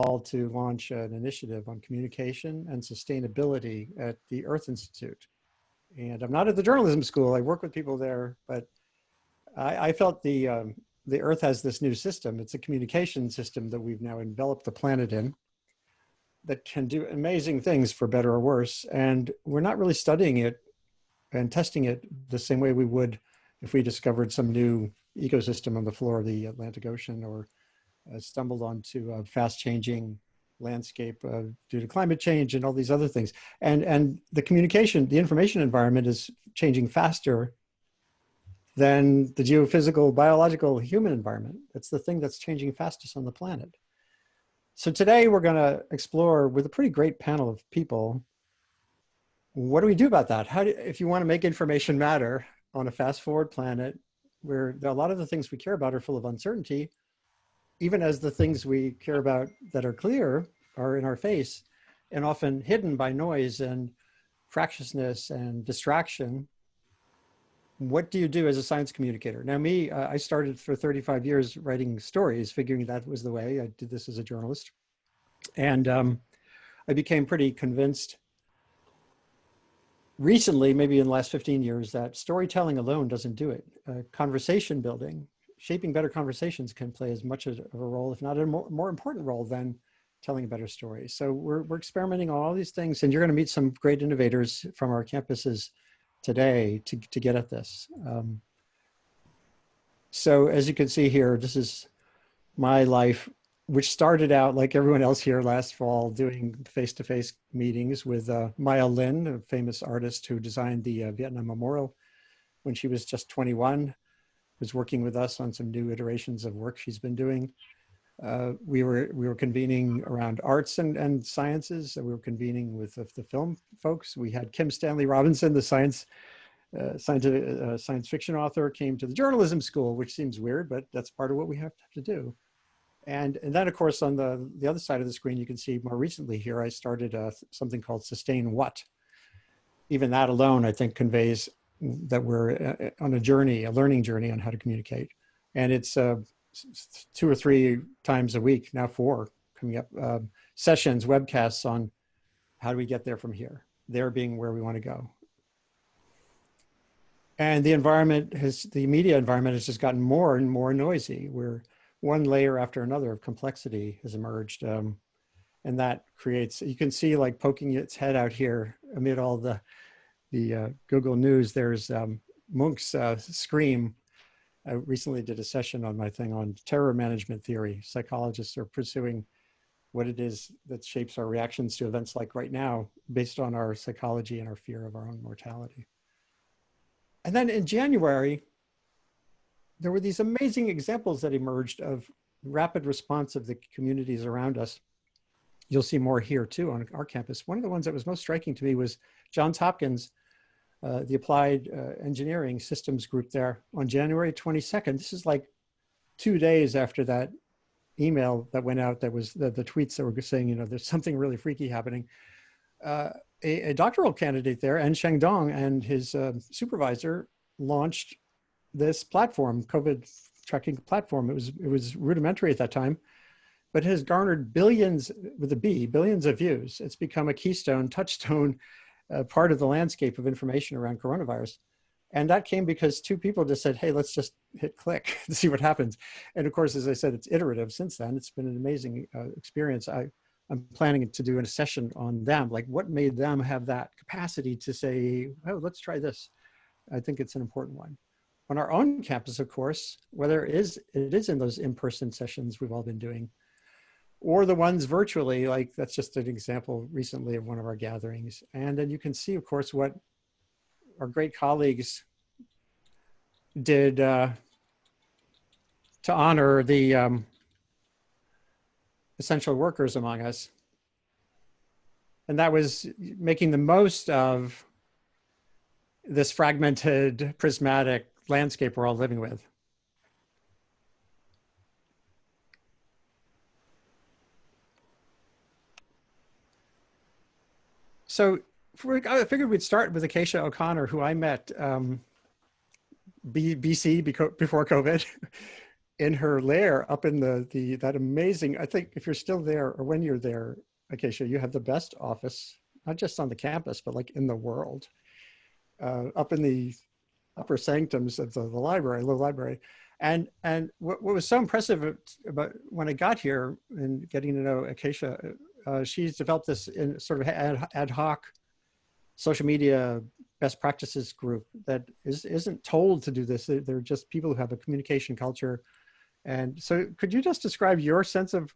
to launch an initiative on communication and sustainability at the Earth Institute. And I'm not at the journalism school, I work with people there, but I felt the Earth has this new system. It's a communication system that we've now enveloped the planet in that can do amazing things for better or worse. And we're not really studying it and testing it the same way we would if we discovered some new ecosystem on the floor of the Atlantic Ocean, or stumbled onto a fast changing landscape due to climate change and all these other things. And the communication, the information environment is changing faster than the geophysical, biological, human environment. It's the thing that's changing fastest on the planet. So today we're going to explore with a pretty great panel of people, what do we do about that? If you want to make information matter on a fast forward planet where a lot of the things we care about are full of uncertainty, even as the things we care about that are clear are in our face and often hidden by noise and fractiousness and distraction. What do you do as a science communicator? Now I started for 35 years writing stories, figuring that was the way. I did this as a journalist. And I became pretty convinced recently, maybe in the last 15 years, that storytelling alone doesn't do it. Conversation building, shaping better conversations can play as much of a role, if not a more important role than telling a better story. So we're experimenting on all these things, and you're going to meet some great innovators from our campuses today to get at this. So as you can see here, this is my life, which started out like everyone else here last fall doing face-to-face meetings with Maya Lin, a famous artist who designed the Vietnam Memorial when she was just 21, was working with us on some new iterations of work she's been doing. We were convening around arts and sciences. We were convening with the film folks. We had Kim Stanley Robinson, the science fiction author, came to the journalism school, which seems weird, but that's part of what we have to do. And then, of course, on the other side of the screen, you can see more recently here, I started something called Sustain What. Even that alone, I think, conveys that we're on a journey, a learning journey on how to communicate. And it's 2 or 3 times a week, now 4 coming up, sessions, webcasts on how do we get there from here, there being where we want to go. And the media environment has just gotten more and more noisy, where one layer after another of complexity has emerged. And that creates, you can see like poking its head out here amid all the Google News, there's Munch's Scream. I recently did a session on my thing on terror management theory. Psychologists are pursuing what it is that shapes our reactions to events like right now, based on our psychology and our fear of our own mortality. And then in January, there were these amazing examples that emerged of rapid response of the communities around us. You'll see more here too on our campus. One of the ones that was most striking to me was Johns Hopkins, the Applied Engineering Systems group there on January 22nd. This is like 2 days after that email that went out, that was the tweets that were saying, you know, there's something really freaky happening. A doctoral candidate there, En Shengdong, and his supervisor launched this platform, COVID tracking platform. It was rudimentary at that time, but it has garnered billions, with a B, billions of views. It's become a keystone, touchstone part of the landscape of information around coronavirus. And that came because 2 people just said, hey, let's just hit click to see what happens. And of course, as I said, it's iterative since then. It's been an amazing experience. I'm planning to do a session on them, like what made them have that capacity to say, oh, let's try this. I think it's an important one. On our own campus, of course, whether it is in those in-person sessions we've all been doing, or the ones virtually, like that's just an example recently of one of our gatherings. And then you can see, of course, what our great colleagues did to honor the essential workers among us. And that was making the most of this fragmented, prismatic landscape we're all living with. So I figured we'd start with Acacia O'Connor, who I met BC, before COVID. in her lair up in that amazing, I think if you're still there or when you're there, Acacia, you have the best office, not just on the campus, but like in the world, up in the upper sanctums of the library, the library. And what was so impressive about when I got here and getting to know Acacia, she's developed this in sort of ad hoc social media best practices group that isn't told to do this. They're just people who have a communication culture. And so could you just describe your sense of,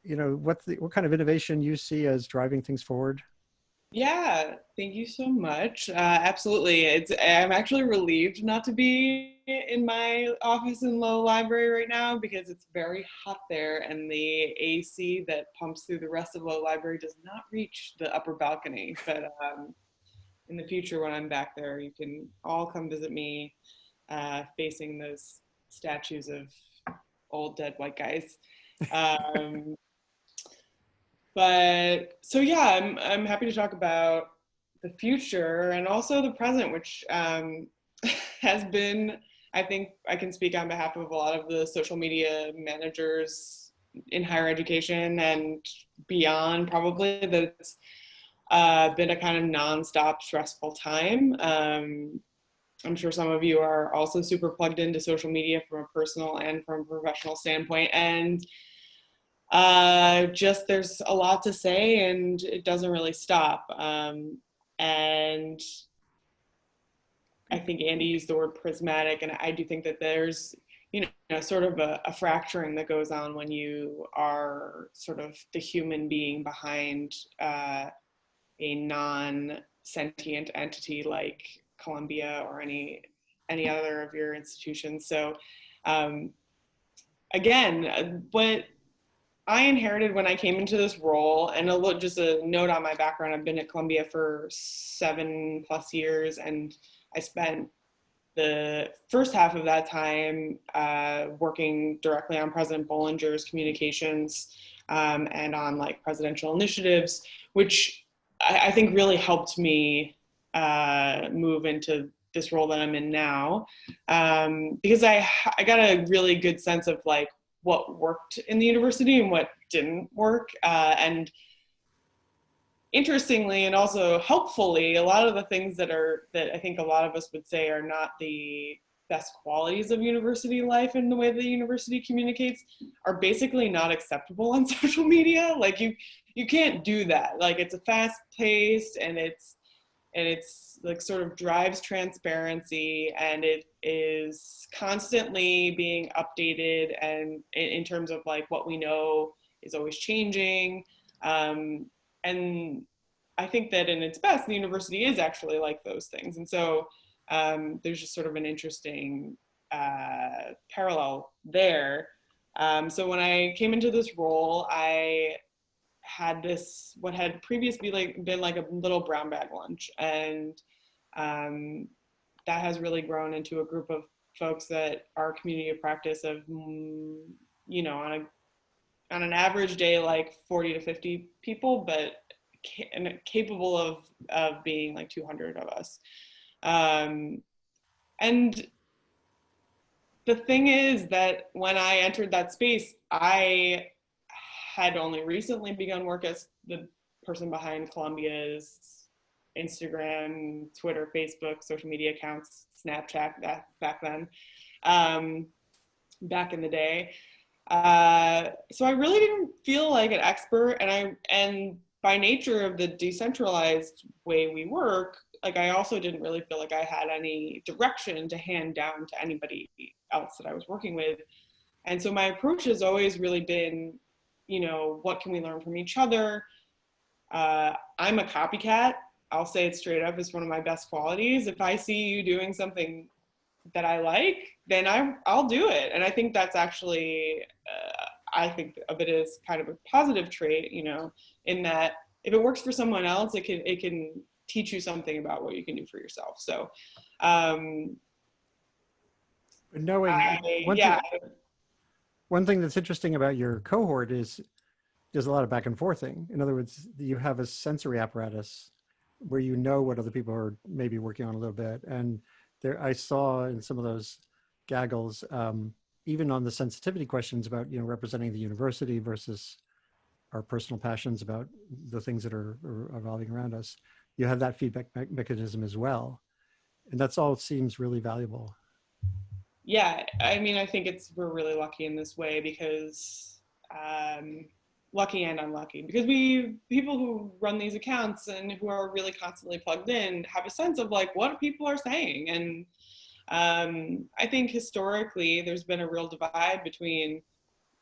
what kind of innovation you see as driving things forward? Yeah, thank you so much. Absolutely. I'm actually relieved not to be in my office in the library right now because it's very hot there and the AC that pumps through the rest of the library does not reach the upper balcony. But in the future, when I'm back there, you can all come visit me facing those statues of old dead white guys. Um, but so yeah, I'm happy to talk about the future and also the present, which has been, I think I can speak on behalf of a lot of the social media managers in higher education and beyond, probably, that it's been a kind of nonstop stressful time. I'm sure some of you are also super plugged into social media from a personal and from a professional standpoint. And just there's a lot to say and it doesn't really stop. And I think Andy used the word prismatic, and I do think that there's, sort of a fracturing that goes on when you are sort of the human being behind a non-sentient entity like Columbia or any other of your institutions. So again, what I inherited when I came into this role, and just a note on my background, I've been at Columbia for 7+ years, and I spent the first half of that time working directly on President Bollinger's communications and on like presidential initiatives, which I think really helped me move into this role that I'm in now, because I got a really good sense of like what worked in the university and what didn't work. And interestingly and also helpfully, a lot of the things that I think a lot of us would say are not the best qualities of university life in the way the university communicates are basically not acceptable on social media. Like you can't do that. Like it's a fast paced and it's like sort of drives transparency and it is constantly being updated and in terms of like what we know is always changing. And I think that in its best, the university is actually like those things. And so there's just sort of an interesting parallel there. So when I came into this role, I had this what had previously been like a little brown bag lunch, and that has really grown into a group of folks that are community of practice of on an average day like 40 to 50 people, but capable of being like 200 of us. And the thing is that when I entered that space, I had only recently begun work as the person behind Columbia's Instagram, Twitter, Facebook, social media accounts, Snapchat back then, back in the day. So I really didn't feel like an expert, and by nature of the decentralized way we work, like I also didn't really feel like I had any direction to hand down to anybody else that I was working with. And so my approach has always really been, what can we learn from each other? I'm a copycat. I'll say it straight up, it's one of my best qualities. If I see you doing something that I like, then I'll do it. And I think that's actually, I think of it as kind of a positive trait, in that if it works for someone else, it can teach you something about what you can do for yourself. So, Knowing yeah. one thing that's interesting about your cohort is there's a lot of back and forthing. In other words, you have a sensory apparatus where you know what other people are maybe working on a little bit. And there, I saw in some of those gaggles, even on the sensitivity questions about, representing the university versus our personal passions about the things that are evolving around us, you have that feedback mechanism as well. And that's all seems really valuable. Yeah, I mean, I think we're really lucky in this way because lucky and unlucky, because people who run these accounts and who are really constantly plugged in have a sense of like what people are saying. And I think historically there's been a real divide between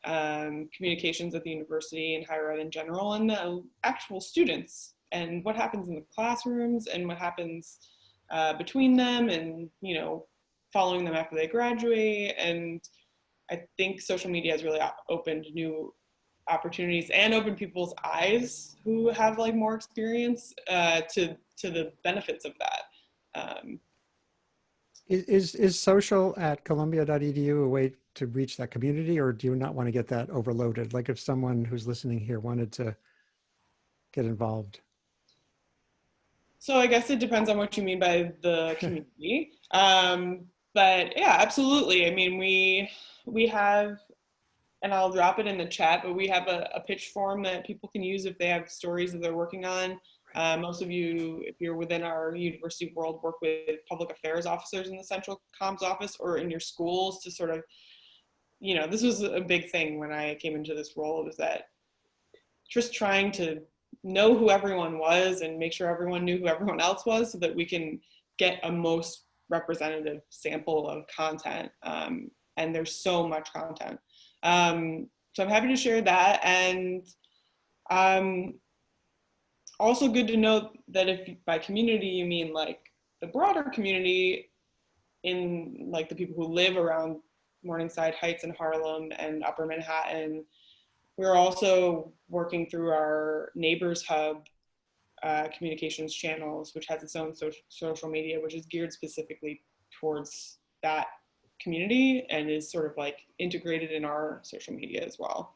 communications at the university and higher ed in general and the actual students, and what happens in the classrooms and what happens between them, and following them after they graduate. And I think social media has really opened new opportunities and opened people's eyes who have like more experience to the benefits of that. Is social at columbia.edu a way to reach that community, or do you not want to get that overloaded? Like if someone who's listening here wanted to get involved. So I guess it depends on what you mean by the community. But yeah, absolutely. I mean, we have, and I'll drop it in the chat, but we have a pitch form that people can use if they have stories that they're working on. Most of you, if you're within our university world, work with public affairs officers in the central comms office or in your schools to sort of, this was a big thing when I came into this role, was that just trying to know who everyone was and make sure everyone knew who everyone else was so that we can get a most representative sample of content. And there's so much content. So I'm happy to share that. And also good to know that if by community you mean like the broader community, in like the people who live around Morningside Heights and Harlem and Upper Manhattan, we're also working through our Neighbors Hub communications channels, which has its own social media, which is geared specifically towards that community and is sort of like integrated in our social media as well.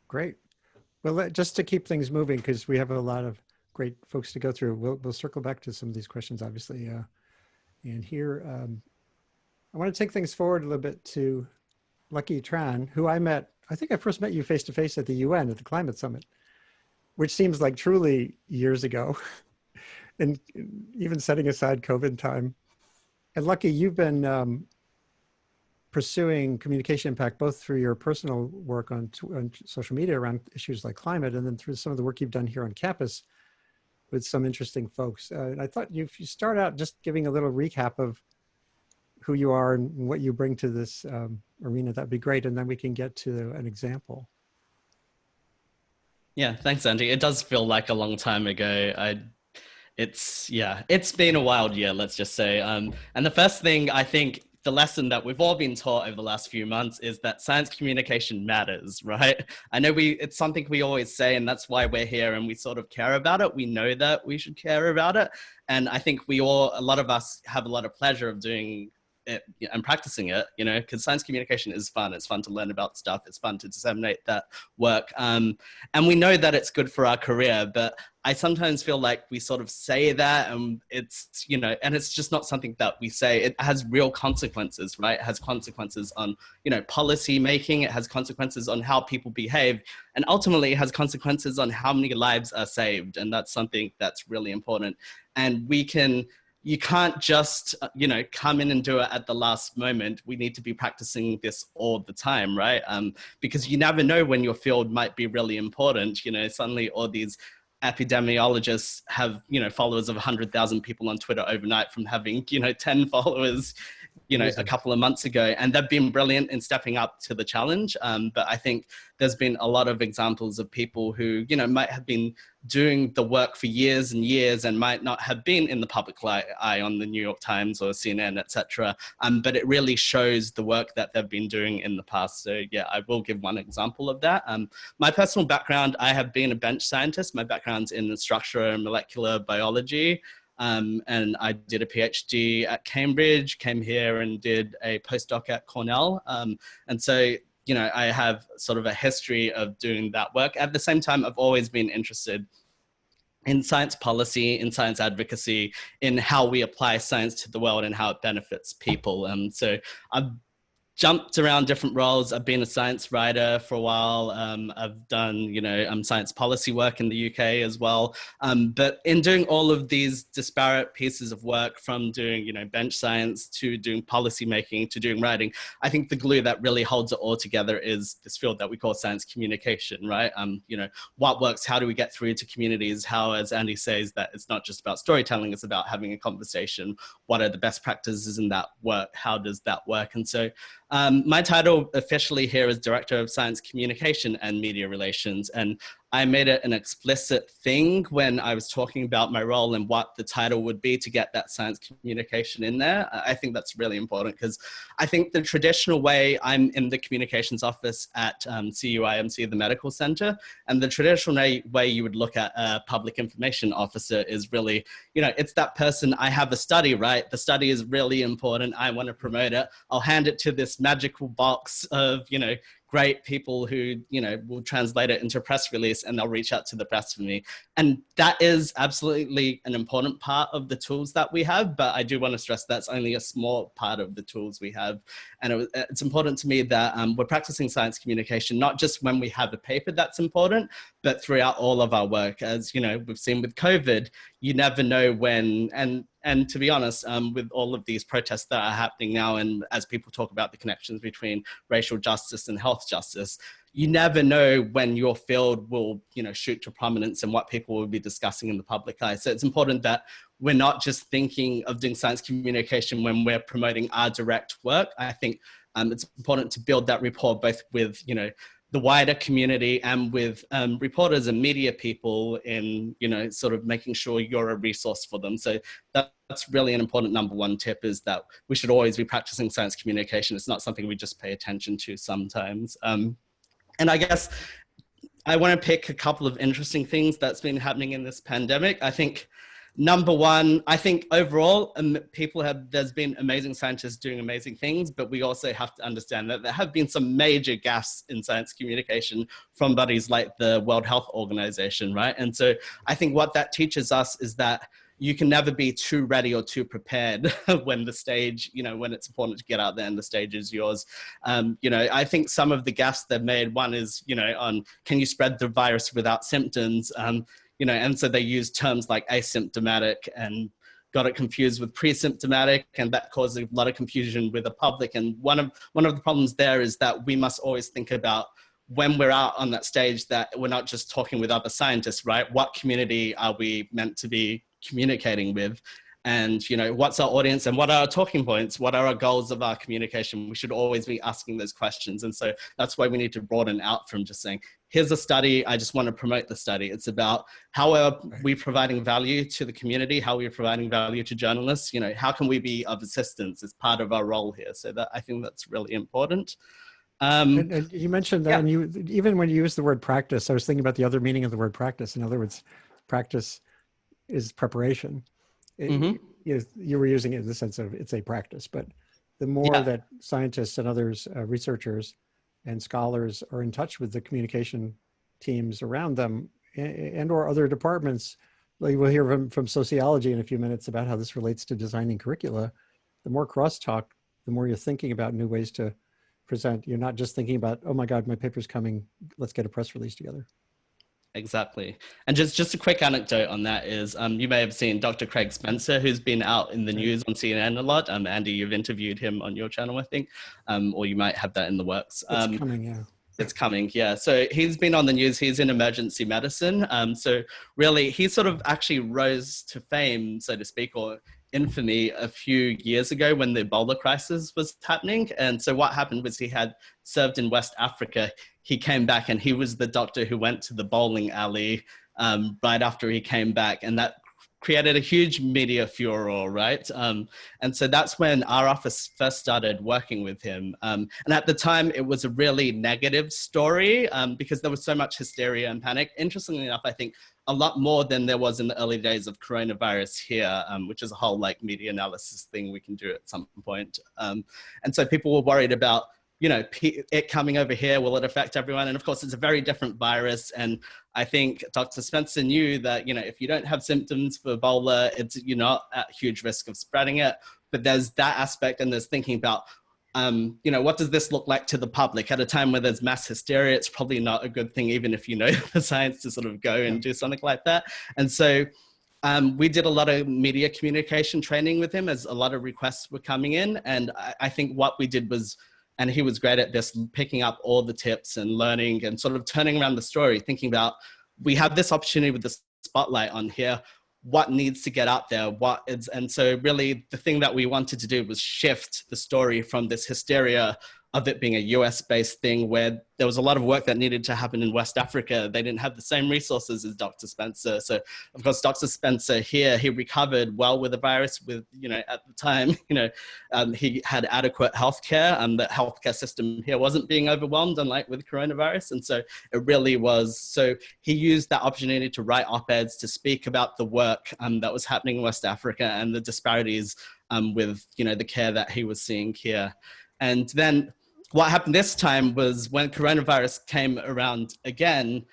Great. Well, just to keep things moving, because we have a lot of great folks to go through, we'll circle back to some of these questions, obviously. And here, I want to take things forward a little bit to Lucky Tran, who I think I first met you face-to-face at the UN at the Climate Summit, which seems like truly years ago, and even setting aside COVID time. And Lucky, you've been pursuing communication impact both through your personal work on social media around issues like climate, and then through some of the work you've done here on campus with some interesting folks. And I thought if you start out just giving a little recap of who you are and what you bring to this arena, that'd be great. And then we can get to an example. Yeah, thanks, Andy. It does feel like a long time ago. It's been a wild year, let's just say. And the first thing, I think the lesson that we've all been taught over the last few months is that science communication matters, right? I know it's something we always say, and that's why we're here and we sort of care about it. We know that we should care about it. And I think a lot of us have a lot of pleasure of doing it and practicing it, because science communication is fun. It's fun to learn about stuff. It's fun to disseminate that work. And we know that it's good for our career, but I sometimes feel like we sort of say that and it's, and it's just not something that we say. It has real consequences, right? It has consequences on, policy making. It has consequences on how people behave, and ultimately it has consequences on how many lives are saved. And that's something that's really important. And you can't just, come in and do it at the last moment. We need to be practicing this all the time, right? Because you never know when your field might be really important. Suddenly all these epidemiologists have, followers of 100,000 people on Twitter overnight from having, 10 followers, a couple of months ago. And they've been brilliant in stepping up to the challenge. But I think there's been a lot of examples of people who, might have been doing the work for years and years and might not have been in the public eye on the New York Times or CNN, etc. But it really shows the work that they've been doing in the past. So yeah, I will give one example of that. My personal background, I have been a bench scientist. My background's in structural and molecular biology. And I did a PhD at Cambridge, came here and did a postdoc at Cornell. And so, I have sort of a history of doing that work. At the same time, I've always been interested in science policy, in science advocacy, in how we apply science to the world and how it benefits people. So I've jumped around different roles. I've been a science writer for a while. I've done, science policy work in the UK as well. But in doing all of these disparate pieces of work, from doing, bench science to doing policy making to doing writing, I think the glue that really holds it all together is this field that we call science communication, right? What works? How do we get through to communities? How, as Andy says, that it's not just about storytelling, it's about having a conversation. What are the best practices in that work? How does that work? And so my title officially here is Director of Science Communication and Media Relations, and I made it an explicit thing when I was talking about my role and what the title would be to get that science communication in there. I think that's really important because I think the traditional way, I'm in the communications office at CUIMC, the medical center, and the traditional way you would look at a public information officer is really, it's that person, I have a study, right? The study is really important. I want to promote it. I'll hand it to this magical box of, great people who, will translate it into a press release and they'll reach out to the press for me. And that is absolutely an important part of the tools that we have, but I do want to stress that's only a small part of the tools we have. And it's important to me that we're practicing science communication, not just when we have a paper that's important, but throughout all of our work. As we've seen with COVID, you never know when, and to be honest, with all of these protests that are happening now, and as people talk about the connections between racial justice and health justice, you never know when your field will, shoot to prominence and what people will be discussing in the public eye. So it's important that we're not just thinking of doing science communication when we're promoting our direct work. I think it's important to build that rapport both with, the wider community and with reporters and media people in, sort of making sure you're a resource for them. So that's really an important number one tip, is that we should always be practicing science communication. It's not something we just pay attention to sometimes. And I guess I want to pick a couple of interesting things that's been happening in this pandemic. I think number one, I think overall, there's been amazing scientists doing amazing things, but we also have to understand that there have been some major gaffes in science communication from bodies like the World Health Organization, right? And so I think what that teaches us is that you can never be too ready or too prepared when the stage, when it's important to get out there and the stage is yours. I think some of the gaffes they've made, one is, on can you spread the virus without symptoms? And so they use terms like asymptomatic and got it confused with pre-symptomatic, and that caused a lot of confusion with the public. And one of the problems there is that we must always think about, when we're out on that stage, that we're not just talking with other scientists, right? What community are we meant to be communicating with? And, what's our audience and what are our talking points? What are our goals of our communication? We should always be asking those questions. And so that's why we need to broaden out from just saying, here's a study, I just want to promote the study. It's about how are we providing value to the community? How are we providing value to journalists? How can we be of assistance as part of our role here? So that, I think that's really important. And you mentioned that, and even when you use the word practice, I was thinking about the other meaning of the word practice. In other words, practice is preparation. You were using it in the sense of it's a practice, but the more that scientists and others, researchers and scholars are in touch with the communication teams around them and or other departments, like we'll hear from sociology in a few minutes about how this relates to designing curricula, the more crosstalk, the more you're thinking about new ways to present. You're not just thinking about, oh my God, my paper's coming, let's get a press release together. Exactly. And just a quick anecdote on that is, you may have seen Dr. Craig Spencer, who's been out in the news on CNN a lot. Andy, you've interviewed him on your channel, I think, or you might have that in the works. It's coming, yeah. It's coming, yeah. So he's been on the news. He's in emergency medicine. So really, he sort of actually rose to fame, so to speak, or infamy a few years ago when the Ebola crisis was happening. And so what happened was he had served in West Africa. He came back and he was the doctor who went to the bowling alley right after he came back. And that created a huge media furor, right? And so that's when our office first started working with him. And at the time, it was a really negative story because there was so much hysteria and panic. Interestingly enough, I think a lot more than there was in the early days of coronavirus here, which is a whole like media analysis thing we can do at some point. And so people were worried about it coming over here, will it affect everyone? And of course, it's a very different virus. And I think Dr. Spencer knew that, if you don't have symptoms for Ebola, you're not at huge risk of spreading it. But there's that aspect, and there's thinking about, what does this look like to the public at a time where there's mass hysteria? It's probably not a good thing, even if you know the science, to sort of go and do something like that. And so we did a lot of media communication training with him as a lot of requests were coming in. And I think what we did was, and he was great at this, picking up all the tips and learning and sort of turning around the story, thinking about, we have this opportunity with the spotlight on here. What needs to get out there? And so really the thing that we wanted to do was shift the story from this hysteria of it being a US-based thing, where there was a lot of work that needed to happen in West Africa. They didn't have the same resources as Dr. Spencer. So of course, Dr. Spencer here, he recovered well with the virus with, at the time, he had adequate healthcare, and the healthcare system here wasn't being overwhelmed, unlike with coronavirus. And so it really was, so he used that opportunity to write op-eds, to speak about the work that was happening in West Africa and the disparities with, the care that he was seeing here. And then what happened this time was, when coronavirus came around again,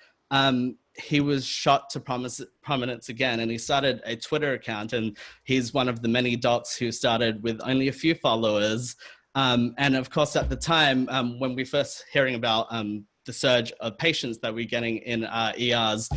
he was shot to prominence again, and he started a Twitter account, and he's one of the many docs who started with only a few followers. And of course, at the time, when we first hearing about the surge of patients that we're getting in ERs,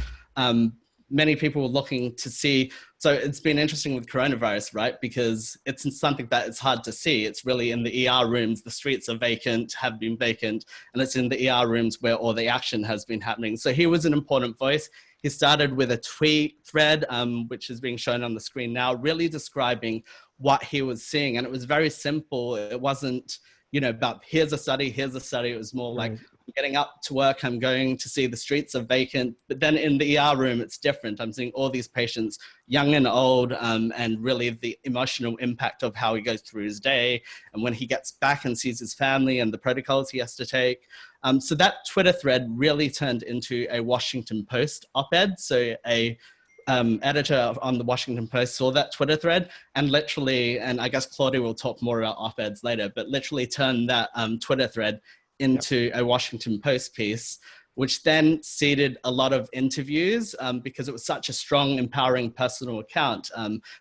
many people were looking to see. So it's been interesting with coronavirus, right? Because it's something that it's hard to see. It's really in the ER rooms. The streets are vacant, have been vacant, and it's in the ER rooms where all the action has been happening. So he was an important voice. He started with a tweet thread, which is being shown on the screen now, really describing what he was seeing. And it was very simple. It wasn't, about here's a study, here's a study. It was more like, I'm getting up to work, I'm going to see the streets are vacant. But then in the ER room, it's different. I'm seeing all these patients, young and old, and really the emotional impact of how he goes through his day. And when he gets back and sees his family and the protocols he has to take. So that Twitter thread really turned into a Washington Post op-ed. So a editor on the Washington Post saw that Twitter thread and literally, and I guess Claudia will talk more about op-eds later, but literally turned that Twitter thread into a Washington Post piece, which then seeded a lot of interviews because it was such a strong, empowering personal account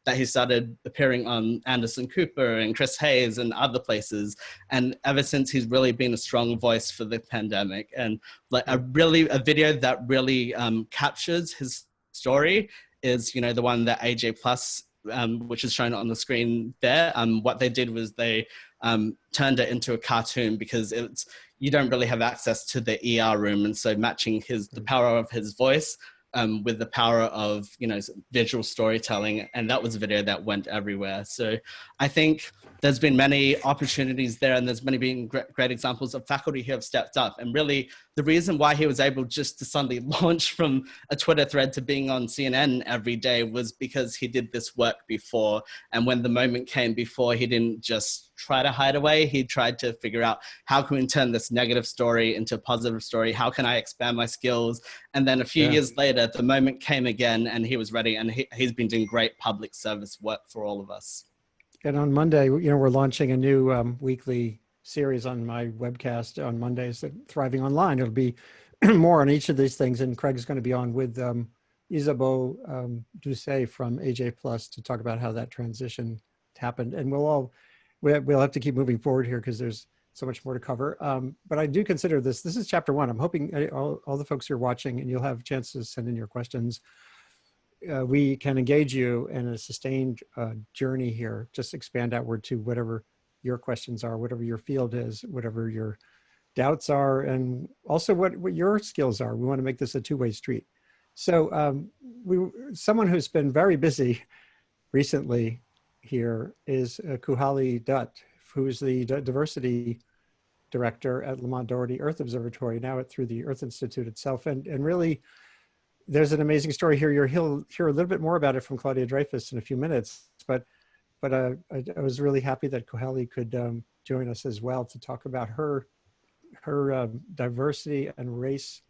that he started appearing on Anderson Cooper and Chris Hayes and other places. And ever since, he's really been a strong voice for the pandemic, and like a video that really captures his story is, the one that AJ Plus, which is shown on the screen there. What they did was they turned it into a cartoon, because you don't really have access to the ER room. And so matching the power of his voice with the power of, visual storytelling. And that was a video that went everywhere. So I think there's been many opportunities there, and there's been great examples of faculty who have stepped up. And really the reason why he was able just to suddenly launch from a Twitter thread to being on CNN every day was because he did this work before. And when the moment came before, he didn't just try to hide away. He tried to figure out, how can we turn this negative story into a positive story? How can I expand my skills? And then a few years later, the moment came again, and he was ready, and he's been doing great public service work for all of us. And on Monday, we're launching a new weekly series on my webcast on Mondays, Thriving Online. It'll be more on each of these things. And Craig's going to be on with Isabeau Doucet from AJ Plus to talk about how that transition happened. And we'll have to keep moving forward here because there's so much more to cover. But I do consider this is chapter 1. I'm hoping all the folks who are watching, and you'll have a chance to send in your questions, we can engage you in a sustained journey here. Just expand outward to whatever your questions are, whatever your field is, whatever your doubts are, and also what your skills are. We want to make this a two-way street. So someone who's been very busy recently here is Kuhali Dutt, who is the diversity director at Lamont Doherty Earth Observatory, now through the Earth Institute itself. And really, there's an amazing story here. You'll hear a little bit more about it from Claudia Dreifus in a few minutes, but I was really happy that Kuhali could join us as well to talk about her diversity and race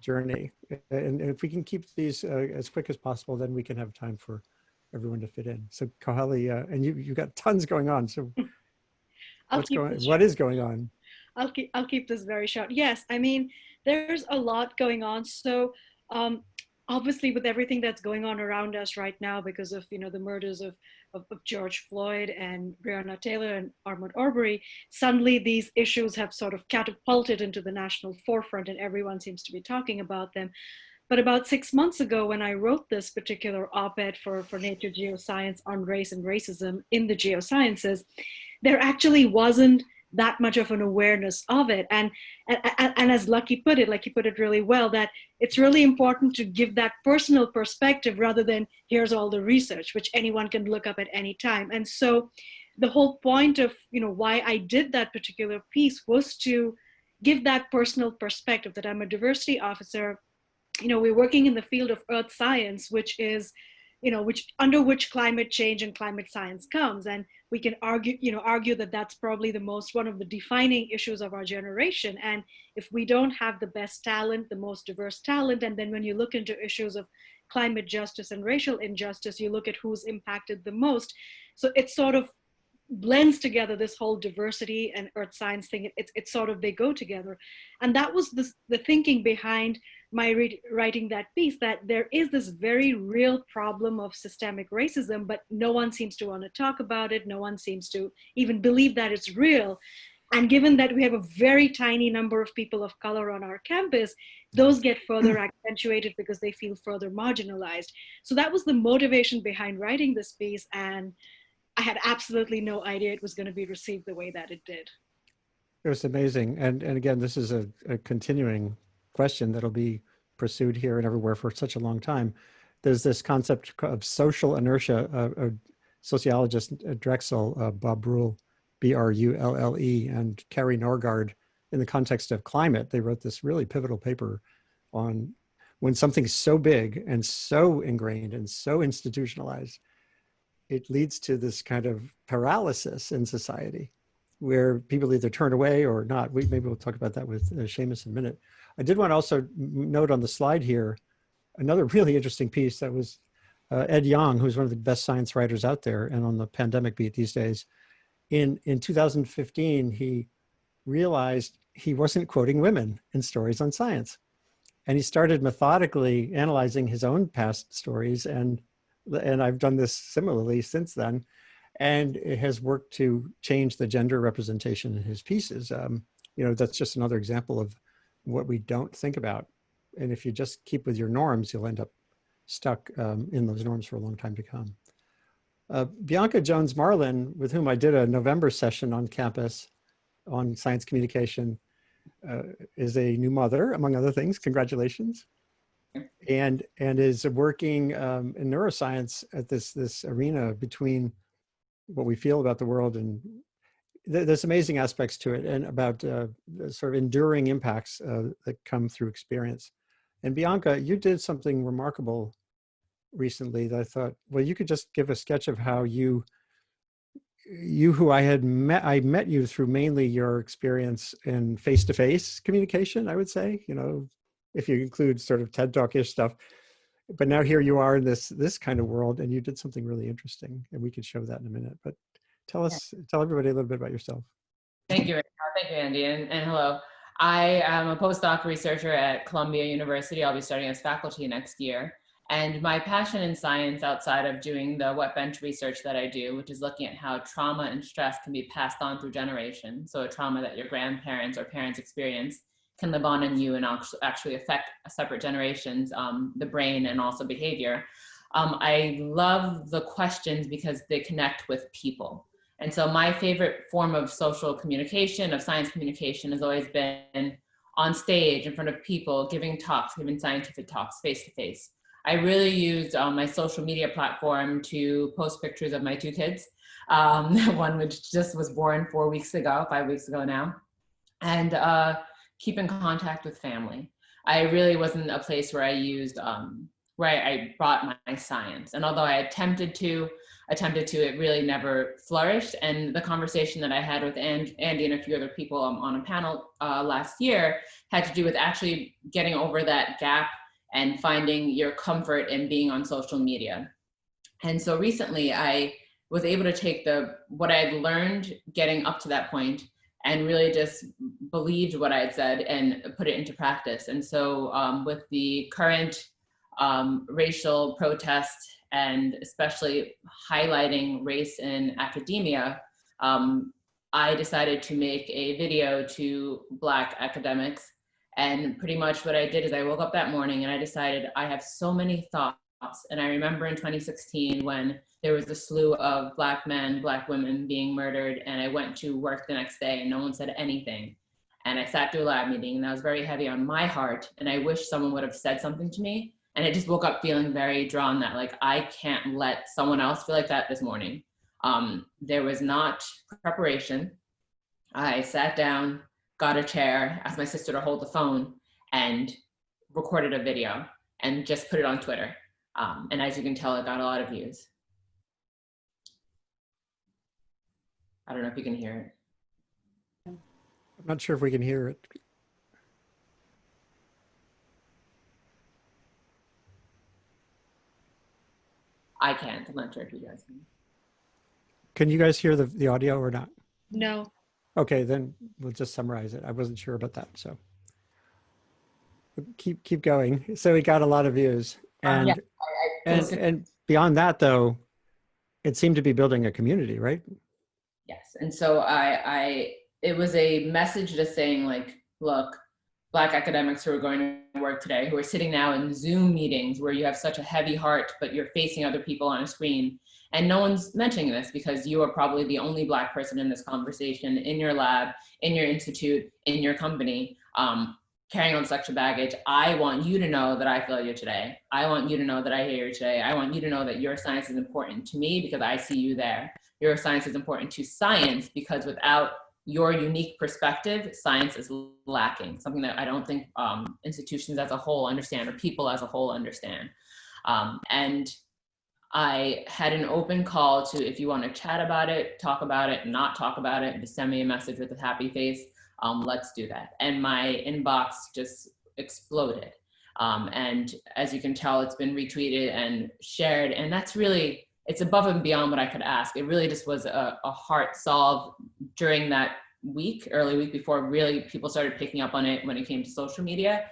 journey. And if we can keep these as quick as possible, then we can have time for everyone to fit in. So Kuhali, and you've got tons going on. So what is going on? I'll keep this very short. Yes, I mean, there's a lot going on. So obviously with everything that's going on around us right now because of, the murders of George Floyd and Breonna Taylor and Ahmaud Arbery, suddenly these issues have sort of catapulted into the national forefront and everyone seems to be talking about them. But about 6 months ago, when I wrote this particular op-ed for Nature Geoscience on race and racism in the geosciences, there actually wasn't that much of an awareness of it. And as Lucky put it, like he put it really well, that it's really important to give that personal perspective rather than here's all the research, which anyone can look up at any time. And so the whole point of, why I did that particular piece was to give that personal perspective that I'm a diversity officer. We're working in the field of earth science, which is, under which climate change and climate science comes. And we can argue that that's probably one of the defining issues of our generation. And if we don't have the best talent, the most diverse talent, and then when you look into issues of climate justice and racial injustice, you look at who's impacted the most. So it sort of blends together this whole diversity and earth science thing. It's sort of, they go together. And that was the thinking behind my writing that piece, that there is this very real problem of systemic racism, but no one seems to want to talk about it. No one seems to even believe that it's real. And given that we have a very tiny number of people of color on our campus, those get further accentuated because they feel further marginalized. So that was the motivation behind writing this piece. And I had absolutely no idea it was going to be received the way that it did. It was amazing. And again, this is a continuing question that'll be pursued here and everywhere for such a long time. There's this concept of social inertia. A sociologist at Drexel, Bob Brulle, B-R-U-L-L-E, and Carrie Norgard, in the context of climate, they wrote this really pivotal paper on when something's so big and so ingrained and so institutionalized, it leads to this kind of paralysis in society where people either turn away or not. Maybe we'll talk about that with Shamus in a minute. I did want to also note on the slide here, another really interesting piece that was Ed Yong, who's one of the best science writers out there and on the pandemic beat these days. In 2015, he realized he wasn't quoting women in stories on science. And he started methodically analyzing his own past stories, and I've done this similarly since then, and it has worked to change the gender representation in his pieces. That's just another example of what we don't think about. And if you just keep with your norms, you'll end up stuck in those norms for a long time to come. Bianca Jones Marlin, with whom I did a November session on campus on science communication, is a new mother, among other things. Congratulations. And is working in neuroscience at this arena between what we feel about the world, and there's amazing aspects to it, and about the sort of enduring impacts that come through experience. And Bianca, you did something remarkable recently that I thought, well, you could just give a sketch of how you who I met you through mainly your experience in face-to-face communication, I would say, if you include sort of TED Talk-ish stuff. But now here you are in this kind of world, and you did something really interesting, and we could show that in a minute. But tell everybody a little bit about yourself. Thank you, Andy, and hello. I am a postdoc researcher at Columbia University. I'll be starting as faculty next year. And my passion in science, outside of doing the wet bench research that I do, which is looking at how trauma and stress can be passed on through generations. So a trauma that your grandparents or parents experience can live on in you and actually affect separate generations, the brain and also behavior. I love the questions because they connect with people. And so my favorite form of social communication, of science communication, has always been on stage in front of people, giving talks, giving scientific talks face to face. I really used my social media platform to post pictures of my two kids, one which just was born 5 weeks ago now, and keep in contact with family. I really wasn't a place where I used, where I brought my science. And although I attempted to, it really never flourished. And the conversation that I had with Andy and a few other people on a panel last year had to do with actually getting over that gap and finding your comfort in being on social media. And so recently I was able to take what I had learned getting up to that point and really just believed what I had said and put it into practice. And so with the current racial protests, and especially highlighting race in academia, I decided to make a video to Black academics. And pretty much what I did is I woke up that morning and I decided I have so many thoughts. And I remember in 2016 when there was a slew of Black men, Black women being murdered, and I went to work the next day and no one said anything. And I sat through a lab meeting and that was very heavy on my heart. And I wish someone would have said something to me. And I just woke up feeling very drawn that like, I can't let someone else feel like that this morning. There was not preparation. I sat down, got a chair, asked my sister to hold the phone and recorded a video and just put it on Twitter. And as you can tell, it got a lot of views. I don't know if you can hear it. I'm not sure if we can hear it. I can't. I'm not sure if you guys can. Can you guys hear the audio or not? No. Okay, then we'll just summarize it. I wasn't sure about that, so keep going. So it got a lot of views, and yeah, and beyond that, though, it seemed to be building a community, right? Yes, and so it was a message just saying like, look, Black academics who are going to work today, who are sitting now in Zoom meetings where you have such a heavy heart, but you're facing other people on a screen. And no one's mentioning this because you are probably the only Black person in this conversation, in your lab, in your institute, in your company, carrying on such a baggage. I want you to know that I feel you today. I want you to know that I hear you today. I want you to know that your science is important to me because I see you there. Your science is important to science because without your unique perspective, science is lacking, something that I don't think institutions as a whole understand or people as a whole understand. And I had an open call to, if you want to chat about it, talk about it, not talk about it, just send me a message with a happy face, let's do that. And my inbox just exploded. And as you can tell, it's been retweeted and shared, and that's really, it's above and beyond what I could ask. It really just was a heart solve during that week, early week before really people started picking up on it when it came to social media,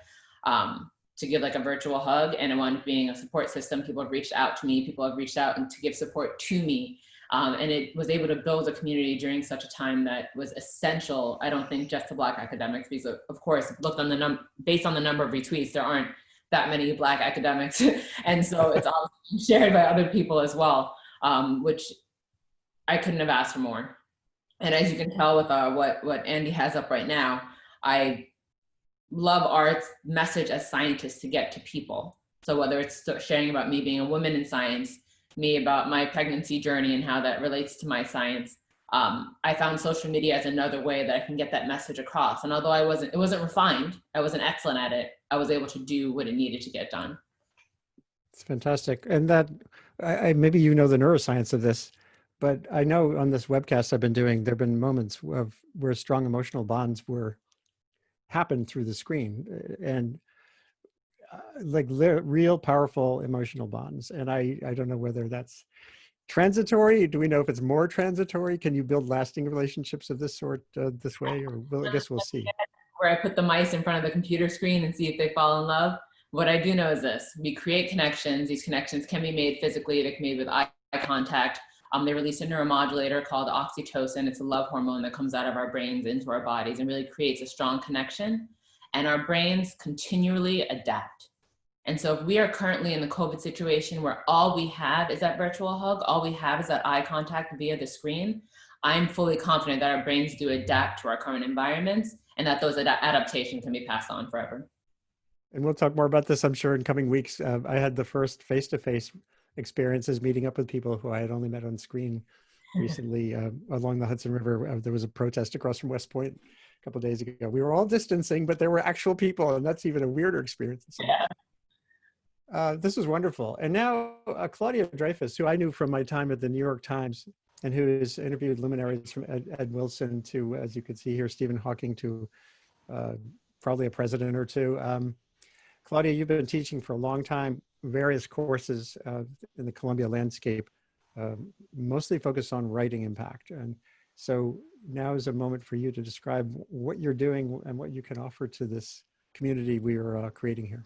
to give like a virtual hug, and it wound up being a support system. People have reached out to me, people have reached out and to give support to me. And it was able to build a community during such a time that was essential, I don't think just to Black academics, because of course, looked on the based on the number of retweets, there aren't that many Black academics. And so it's obviously shared by other people as well, which I couldn't have asked for more. And as you can tell with what Andy has up right now, I love art's message as scientists to get to people. So whether it's sharing about me being a woman in science, me about my pregnancy journey and how that relates to my science, I found social media as another way that I can get that message across. And although it wasn't refined, I wasn't excellent at it, I was able to do what it needed to get done. It's fantastic. And that, maybe you know the neuroscience of this, but I know on this webcast I've been doing, there've been moments of where strong emotional bonds happened through the screen, and like real powerful emotional bonds. And I don't know whether that's transitory. Do we know if it's more transitory? Can you build lasting relationships of this sort this way? Or I guess we'll see. Where I put the mice in front of the computer screen and see if they fall in love. What I do know is this: we create connections. These connections can be made physically. They can be made with eye contact. They release a neuromodulator called oxytocin. It's a love hormone that comes out of our brains into our bodies and really creates a strong connection. And our brains continually adapt. And so if we are currently in the COVID situation where all we have is that virtual hug, all we have is that eye contact via the screen, I'm fully confident that our brains do adapt to our current environments and that those adaptations can be passed on forever. And we'll talk more about this, I'm sure, in coming weeks. I had the first face-to-face experiences meeting up with people who I had only met on screen recently along the Hudson River. There was a protest across from West Point a couple of days ago. We were all distancing, but there were actual people, and that's even a weirder experience. Yeah. This was wonderful. And now Claudia Dreifus, who I knew from my time at the New York Times and who has interviewed luminaries from Ed Wilson to, as you can see here, Stephen Hawking to probably a president or two. Claudia, you've been teaching for a long time, various courses in the Columbia landscape, mostly focused on writing impact. And So now is a moment for you to describe what you're doing and what you can offer to this community we are creating here.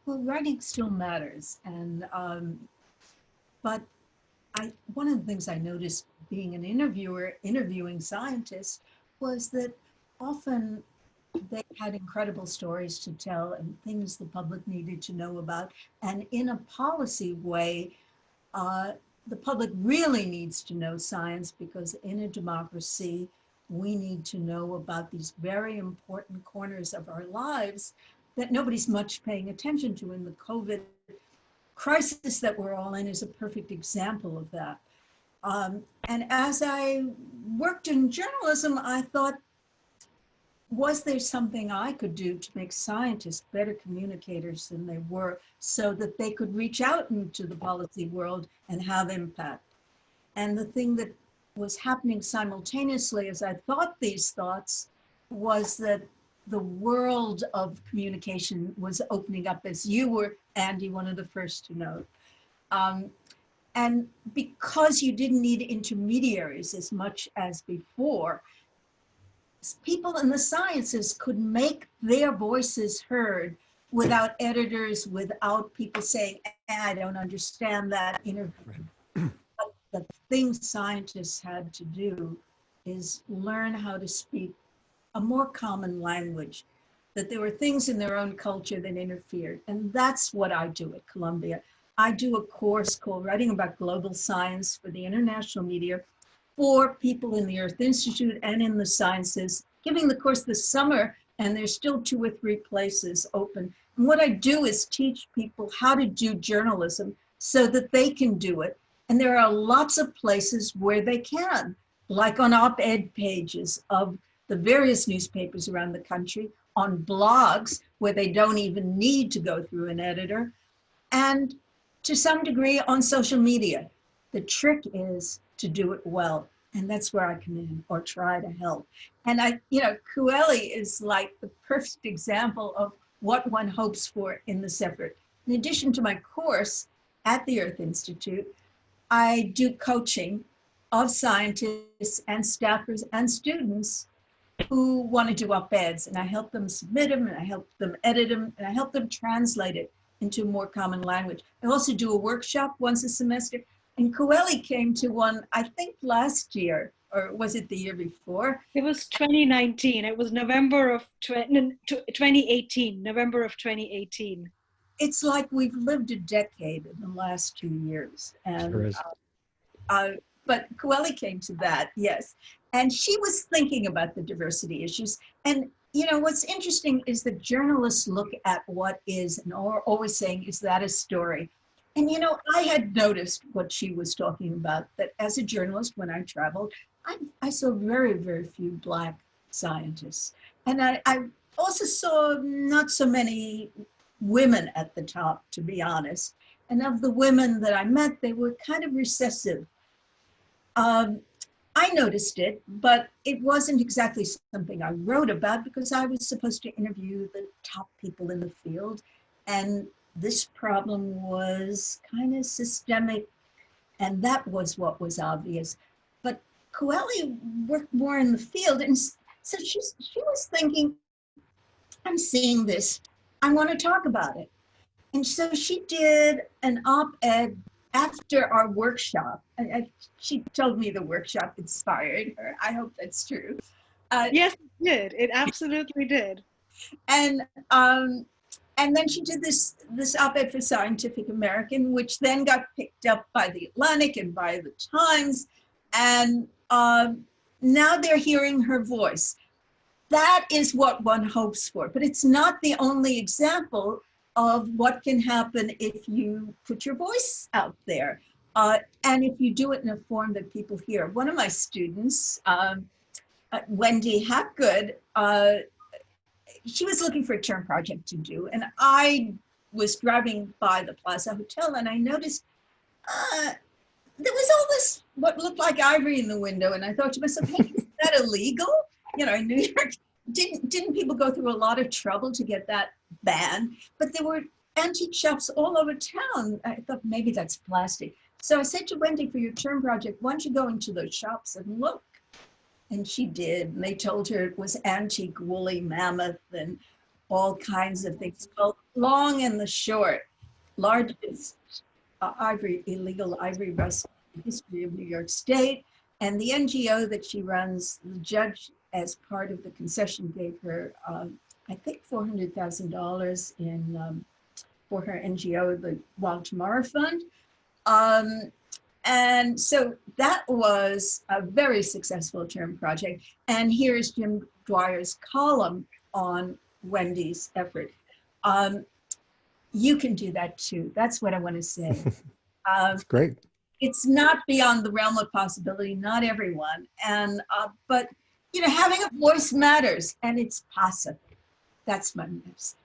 Well, writing still matters, and but one of the things I noticed being an interviewer, interviewing scientists, was that often they had incredible stories to tell and things the public needed to know about. And in a policy way, the public really needs to know science, because in a democracy, we need to know about these very important corners of our lives that nobody's much paying attention to. And the COVID crisis that we're all in is a perfect example of that. And as I worked in journalism, I thought, was there something I could do to make scientists better communicators than they were, so that they could reach out into the policy world and have impact? And the thing that was happening simultaneously as I thought these thoughts was that the world of communication was opening up, as you were, Andy, one of the first to note. And because you didn't need intermediaries as much as before, people in the sciences could make their voices heard without editors, without people saying, I don't understand that. But the thing scientists had to do is learn how to speak a more common language, that there were things in their own culture that interfered. And that's what I do at Columbia. I do a course called Writing About Global Science for the international media for people in the Earth Institute and in the sciences, giving the course this summer, and there's still 2 or 3 places open. And what I do is teach people how to do journalism so that they can do it. And there are lots of places where they can, like on op-ed pages of the various newspapers around the country, on blogs where they don't even need to go through an editor, and to some degree on social media. The trick is to do it well. And that's where I come in, or try to help. And Kueli is like the perfect example of what one hopes for in this effort. In addition to my course at the Earth Institute, I do coaching of scientists and staffers and students who want to do op-eds, and I help them submit them, and I help them edit them, and I help them translate it into a more common language. I also do a workshop once a semester, and Kueli came to one, I think last year, or was it the year before? It was 2019. It was November of 2018, November of 2018. It's like we've lived a decade in the last 2 years. And Sure is. but Kueli came to that, yes. And she was thinking about the diversity issues. And what's interesting is that journalists look at what is, and are always saying, is that a story? And I had noticed what she was talking about, that as a journalist, when I traveled, I saw very, very few Black scientists. And I also saw not so many women at the top, to be honest. And of the women that I met, they were kind of recessive. I noticed it, but it wasn't exactly something I wrote about, because I was supposed to interview the top people in the field. And this problem was kind of systemic, and that was what was obvious. But Kueli worked more in the field, and so she was thinking, I'm seeing this, I want to talk about it. And so she did an op-ed after our workshop. She told me the workshop inspired her. I hope that's true. Yes, it did. It absolutely did. And then she did this op-ed for Scientific American, which then got picked up by the Atlantic and by the Times. And now they're hearing her voice. That is what one hopes for, but it's not the only example of what can happen if you put your voice out there. And if you do it in a form that people hear. One of my students, Wendy Hapgood, she was looking for a term project to do. And I was driving by the Plaza Hotel, and I noticed there was all this, what looked like ivory in the window. And I thought to myself, hey, is that illegal? In New York, didn't people go through a lot of trouble to get that banned? But there were antique shops all over town. I thought maybe that's plastic. So I said to Wendy, for your term project, why don't you go into those shops and look? And she did. And they told her it was antique woolly mammoth and all kinds of things. Well, long and the short, largest illegal ivory rust in the history of New York State. And the NGO that she runs, the judge, as part of the concession, gave her, I think, $400,000 in for her NGO, the Wild Tomorrow Fund. And so that was a very successful term project. And here's Jim Dwyer's column on Wendy's effort. You can do that too. That's what I want to say. That's great. It's not beyond the realm of possibility, not everyone. And, but, you know, having a voice matters, and it's possible. That's my message.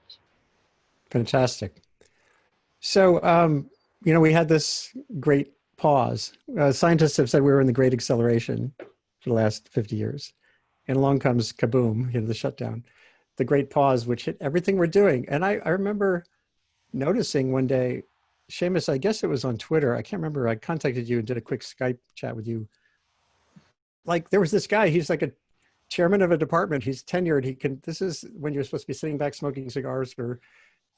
Fantastic. So, you know, we had this great pause. Scientists have said we were in the great acceleration for the last 50 years. And along comes kaboom, you know, the shutdown, the great pause, which hit everything we're doing. And I remember noticing one day, Shamus, I guess it was on Twitter. I can't remember. I contacted you and did a quick Skype chat with you. Like there was this guy, he's like a chairman of a department. He's tenured. He can, this is when you're supposed to be sitting back smoking cigars or,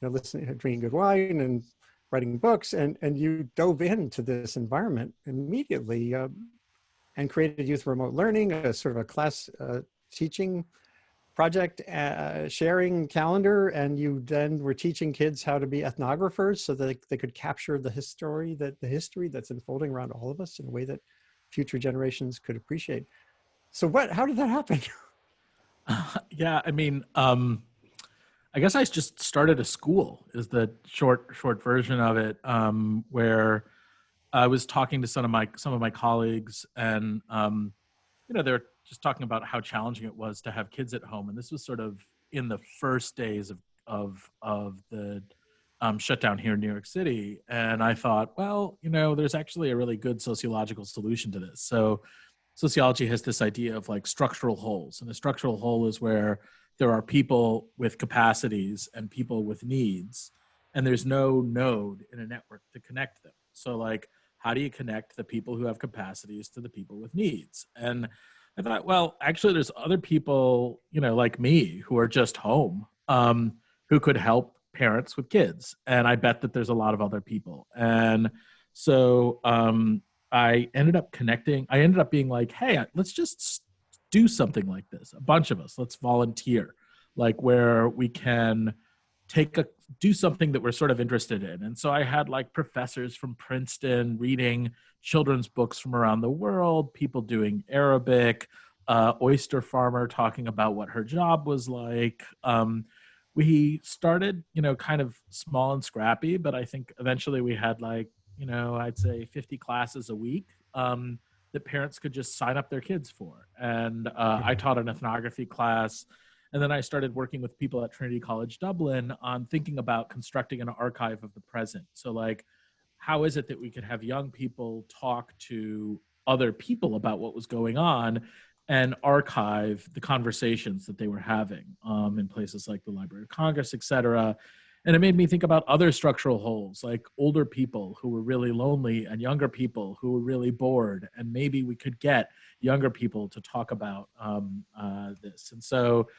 you know, listening, drinking good wine and writing books. And you dove into this environment immediately and created youth remote learning, a sort of a class teaching project, sharing calendar, and you then were teaching kids how to be ethnographers so that they could capture the history that's unfolding around all of us in a way that future generations could appreciate. So how did that happen? Yeah, I mean, I guess I just started a school is the short version of it, where I was talking to some of my colleagues, and you know, they're just talking about how challenging it was to have kids at home, and this was sort of in the first days of the shutdown here in New York City. And I thought, well, you know, there's actually a really good sociological solution to this. So sociology has this idea of like structural holes, and a structural hole is where there are people with capacities and people with needs, and there's no node in a network to connect them. So like, how do you connect the people who have capacities to the people with needs? And I thought, well, actually there's other people, you know, like me who are just home, who could help parents with kids. And I bet that there's a lot of other people. And so I ended up being like, hey, let's just do something like this. A bunch of us, let's volunteer, like where we can do something that we're sort of interested in. And so I had like professors from Princeton reading children's books from around the world, people doing Arabic, oyster farmer talking about what her job was like. We started, you know, kind of small and scrappy, but I think eventually we had like, you know, I'd say 50 classes a week that parents could just sign up their kids for. And I taught an ethnography class. And then I started working with people at Trinity College Dublin on thinking about constructing an archive of the present. So like, how is it that we could have young people talk to other people about what was going on and archive the conversations that they were having in places like the Library of Congress, et cetera. And it made me think about other structural holes, like older people who were really lonely and younger people who were really bored. And maybe we could get younger people to talk about this. And so,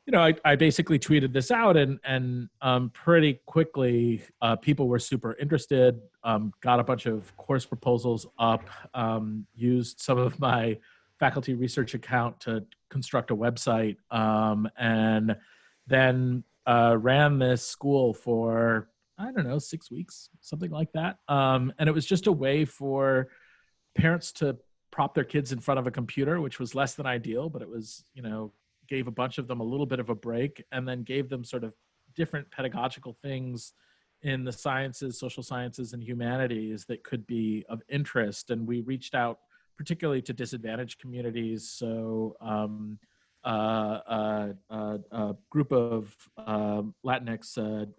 you know, I basically tweeted this out, and pretty quickly people were super interested, got a bunch of course proposals up, used some of my faculty research account to construct a website, and then ran this school for, I don't know, 6 weeks, something like that. And it was just a way for parents to prop their kids in front of a computer, which was less than ideal, but it was, you know, gave a bunch of them a little bit of a break, and then gave them sort of different pedagogical things in the sciences, social sciences, and humanities that could be of interest. And we reached out particularly to disadvantaged communities. So a group of Latinx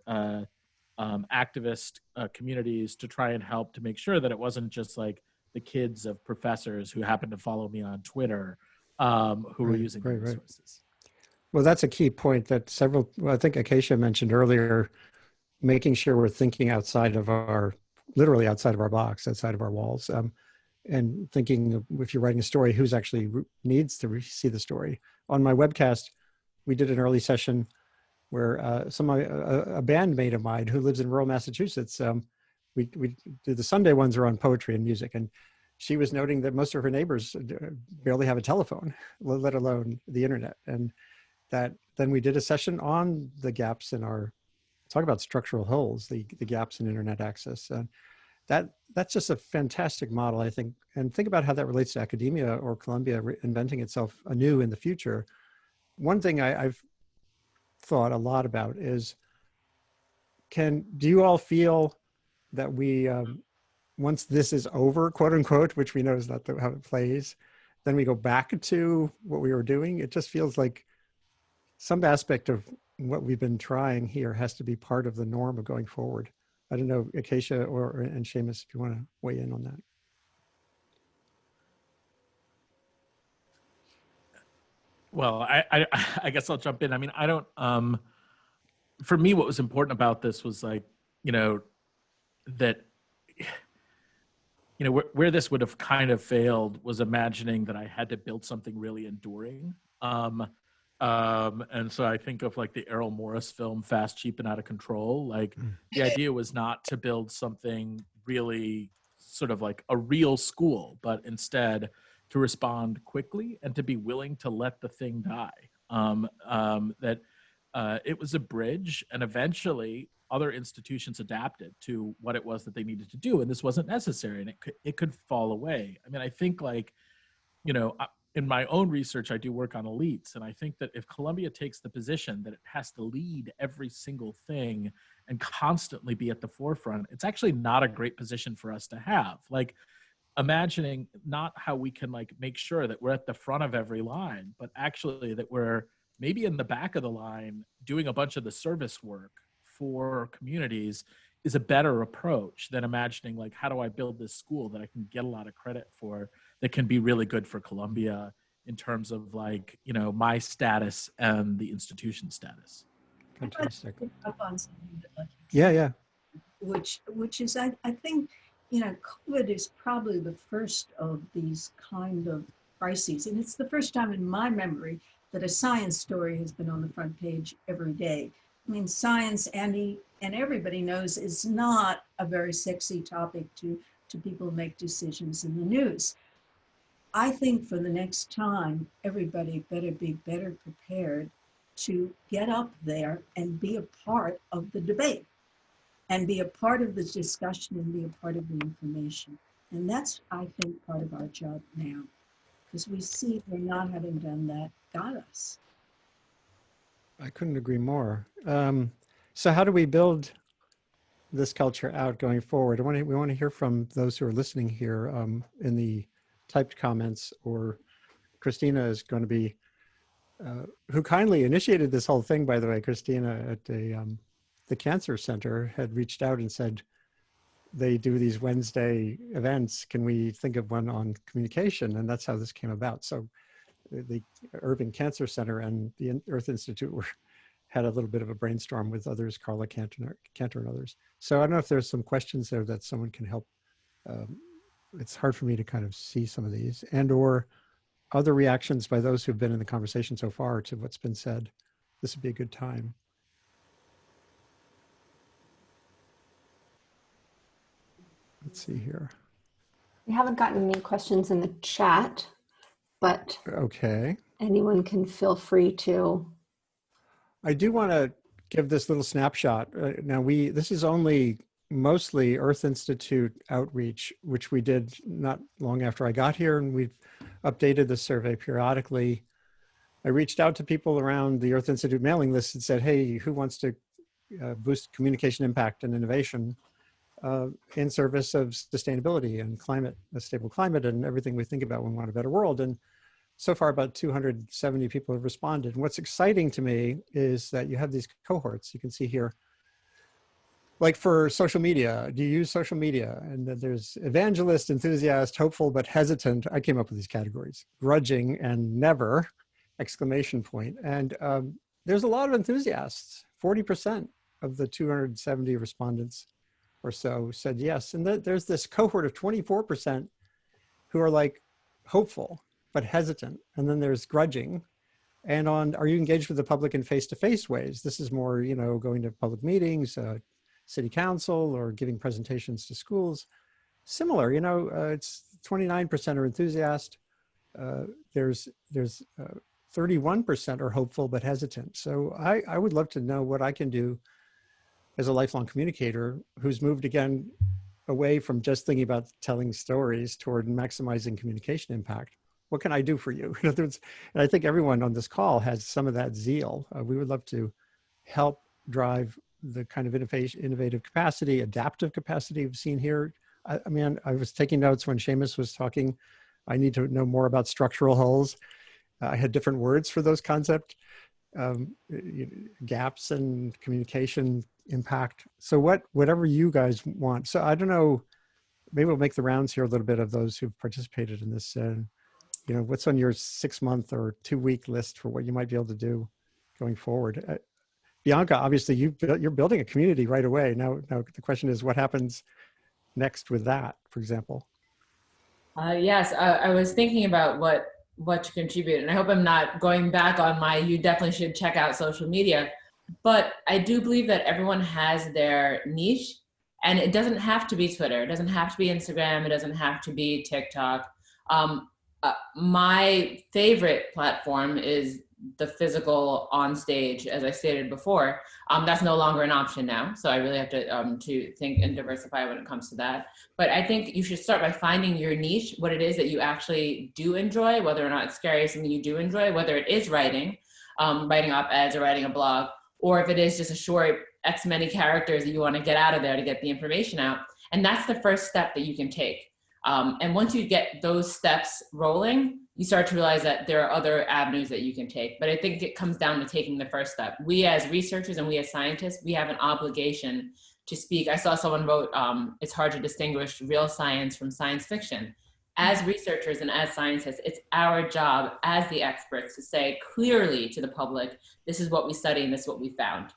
activist communities to try and help to make sure that it wasn't just like the kids of professors who happened to follow me on Twitter who were using the resources. Well, that's a key point that I think Acacia mentioned earlier, making sure we're thinking literally outside of our box, outside of our walls. and thinking of, if you're writing a story, who's actually needs to see the story. On my webcast, we did an early session where a bandmate of mine who lives in rural Massachusetts, we do the Sunday ones are on poetry and music, and she was noting that most of her neighbors barely have a telephone, let alone the internet. And that then we did a session on the gaps in our, talk about structural holes, the gaps in internet access. That's just a fantastic model, I think. And think about how that relates to academia or Columbia inventing itself anew in the future. One thing I've thought a lot about is, do you all feel that we, once this is over, quote unquote, which we know is not how it plays, then we go back to what we were doing? It just feels like some aspect of what we've been trying here has to be part of the norm of going forward. I don't know, Acacia and Shamus, if you want to weigh in on that. Well, I guess I'll jump in. I mean, I don't, for me, what was important about this was like, that, where this would have kind of failed was imagining that I had to build something really enduring. And so I think of like the Errol Morris film, Fast, Cheap, and Out of Control. Like the idea was not to build something really sort of like a real school, but instead to respond quickly and to be willing to let the thing die. It was a bridge, and eventually other institutions adapted to what it was that they needed to do, and this wasn't necessary, and it could fall away. I mean, I think like, in my own research, I do work on elites, and I think that if Columbia takes the position that it has to lead every single thing and constantly be at the forefront, it's actually not a great position for us to have. Like, imagining not how we can like make sure that we're at the front of every line, but actually that we're maybe in the back of the line doing a bunch of the service work for communities is a better approach than imagining like, how do I build this school that I can get a lot of credit for, that can be really good for Columbia in terms of like, my status and the institution status. Fantastic. Up on something that, like, Yeah. Which is, I think, COVID is probably the first of these kind of crises. And it's the first time in my memory that a science story has been on the front page every day. I mean, science, and everybody knows, is not a very sexy topic to people who make decisions in the news. I think for the next time, everybody better be better prepared to get up there and be a part of the debate, and be a part of the discussion, and be a part of the information. And that's, I think, part of our job now, because we see we're not having done that got us. I couldn't agree more. So how do we build this culture out going forward? We want to hear from those who are listening here in the typed comments, or Christina is going to be, who kindly initiated this whole thing, by the way. Christina at the Cancer Center had reached out and said, they do these Wednesday events. Can we think of one on communication? And that's how this came about. So the Urban Cancer Center and the Earth Institute had a little bit of a brainstorm with others, Carla Cantor and others. So I don't know if there's some questions there that someone can help. It's hard for me to kind of see some of these, and or other reactions by those who've been in the conversation so far to what's been said. This would be a good time. Let's see here. We haven't gotten any questions in the chat, but okay, anyone can feel free to. I do want to give this little snapshot. Now this is only mostly Earth Institute outreach, which we did not long after I got here, and we've updated the survey periodically. I reached out to people around the Earth Institute mailing list and said, hey, who wants to boost communication impact and innovation in service of sustainability and climate, a stable climate, and everything we think about when we want a better world. And so far, about 270 people have responded. And what's exciting to me is that you have these cohorts. You can see here, like for social media, do you use social media? And then there's evangelist, enthusiast, hopeful, but hesitant. I came up with these categories: grudging and never, exclamation point. And there's a lot of enthusiasts. 40% of the 270 respondents or so said yes. And there's this cohort of 24% who are like hopeful but hesitant, and then there's grudging. And on, are you engaged with the public in face-to-face ways? This is more, you know, going to public meetings, city council, or giving presentations to schools. Similar, you know, it's 29% are enthusiast. There's 31% are hopeful but hesitant. So I would love to know what I can do as a lifelong communicator who's moved again away from just thinking about telling stories toward maximizing communication impact. What can I do for you? In other words, and I think everyone on this call has some of that zeal. We would love to help drive the kind of innovative capacity, adaptive capacity we've seen here. I mean, I was taking notes when Shamus was talking. I need to know more about structural holes. I had different words for those concepts, gaps and communication impact. So whatever you guys want. So I don't know, maybe we'll make the rounds here a little bit of those who've participated in this. You know, what's on your 6-month or 2-week list for what you might be able to do going forward? Bianca, obviously you're building a community right away. Now the question is, what happens next with that, for example? Yes, I was thinking about what to contribute, and I hope I'm not going back on my, you definitely should check out social media, but I do believe that everyone has their niche, and it doesn't have to be Twitter, it doesn't have to be Instagram, it doesn't have to be TikTok. My favorite platform is the physical on stage, as I stated before. That's no longer an option now, so I really have to think and diversify when it comes to that. But I think you should start by finding your niche, what it is that you actually do enjoy, whether or not it's scary is something you do enjoy, whether it is writing op-eds or writing a blog, or if it is just a short X many characters that you want to get out of there to get the information out. And that's the first step that you can take. And once you get those steps rolling, you start to realize that there are other avenues that you can take. But I think it comes down to taking the first step. We as researchers and we as scientists, we have an obligation to speak. I saw someone wrote, it's hard to distinguish real science from science fiction. As researchers and as scientists, it's our job as the experts to say clearly to the public, this is what we study and this is what we found.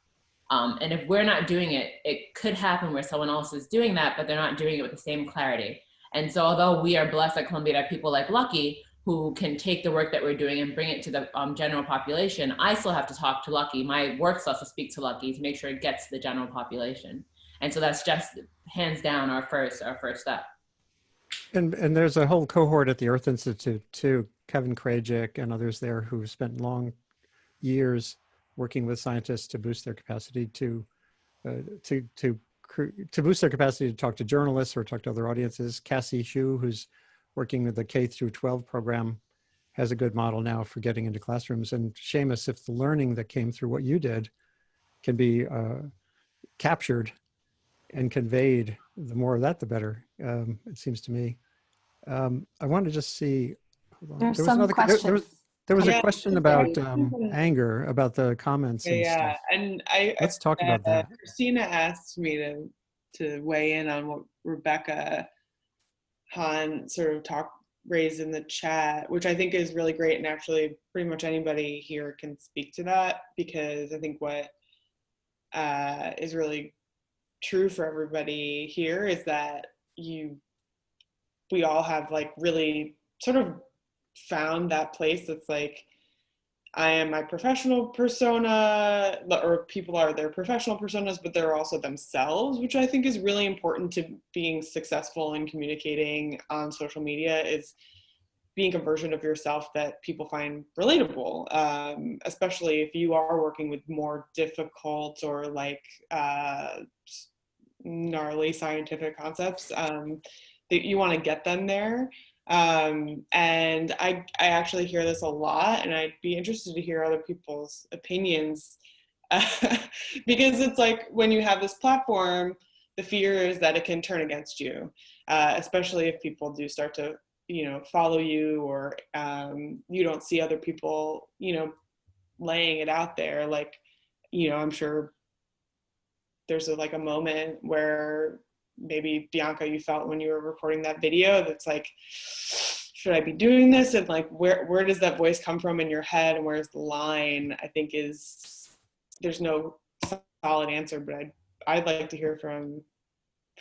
And if we're not doing it, it could happen where someone else is doing that, but they're not doing it with the same clarity. And so although we are blessed at Columbia to have people like Lucky who can take the work that we're doing and bring it to the general population, I still have to talk to Lucky. My work still has to speak to Lucky to make sure it gets to the general population. And so that's just hands down our first step. And there's a whole cohort at the Earth Institute too, Kevin Krajcik and others there who spent long years working with scientists to boost their capacity to boost their capacity to talk to journalists or talk to other audiences. Cassie Hsu, who's working with the K through 12 program, has a good model now for getting into classrooms. And Shamus, if the learning that came through what you did can be captured and conveyed, the more of that, the better, it seems to me. I want to just see, hold on. There was a question about anger, about the comments and stuff. And let's talk about that. Christina asked me to weigh in on what Rebecca Hahn sort of raised in the chat, which I think is really great, and actually pretty much anybody here can speak to that, because I think what is really true for everybody here is that we all have like really sort of found that place that's like, I am my professional persona, or people are their professional personas, but they're also themselves, which I think is really important to being successful in communicating on social media, is being a version of yourself that people find relatable, especially if you are working with more difficult or like gnarly scientific concepts, that you want to get them there. And I actually hear this a lot, and I'd be interested to hear other people's opinions, because it's like when you have this platform, the fear is that it can turn against you, especially if people do start to, follow you, or you don't see other people, laying it out there. Like, I'm sure there's a moment where maybe Bianca, you felt when you were recording that video, that's like, should I be doing this? And like, where does that voice come from in your head, and where's the line? I think there's no solid answer, but I'd like to hear from